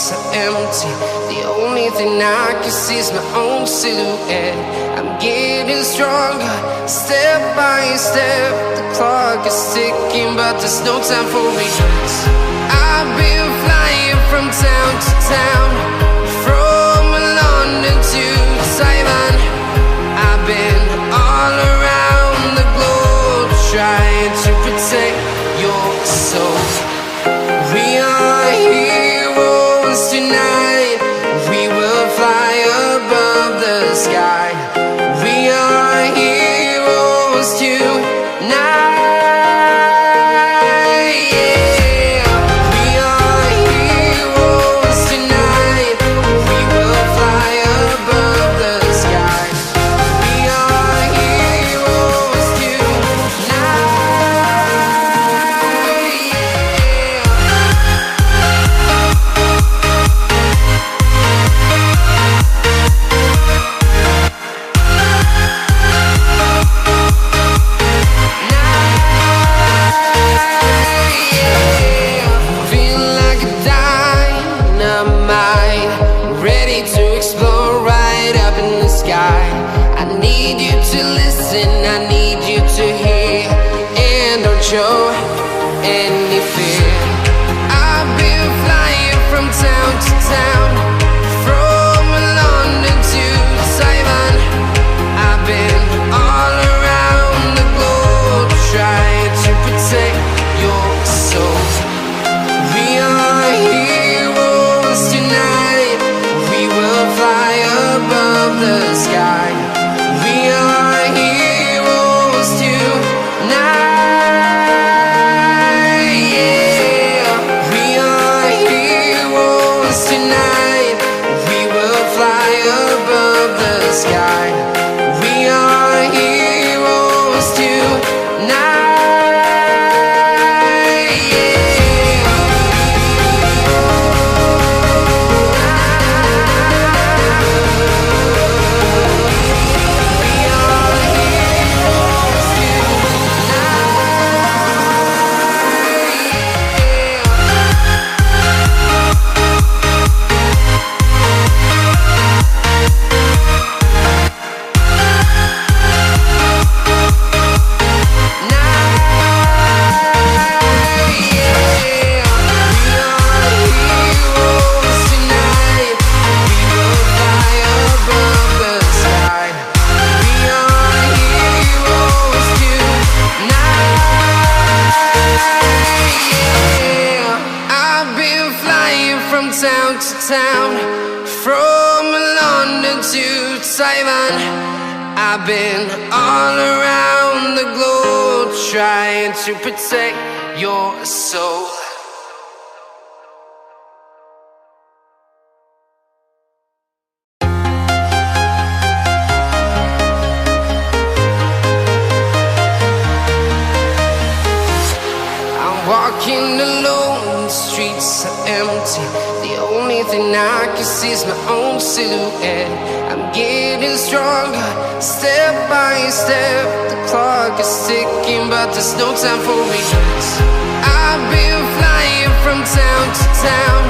streets are empty. The only thing I can see is my own silhouette. I'm getting stronger, step by step. The clock is ticking, but there's no time for regrets. I've been flying from town to town, from London to Taiwan. I've been all around the globe, trying to protect your soul. We are heroes tonight. We will fly above the sky. We are heroes tonight. Show any fear. I've been flying from town to town, from London to Taiwan. I've been all around the globe, trying to protect your soul. We are heroes tonight. We will fly above the sky. We are heroes tonight. I've been all around the globe, trying to protect your soul. I'm walking alone, the streets are empty. The only thing I can see is my own silhouette. I'm getting stronger, step by step. The clock is ticking, but there's no time for regrets. I've been flying from town to town,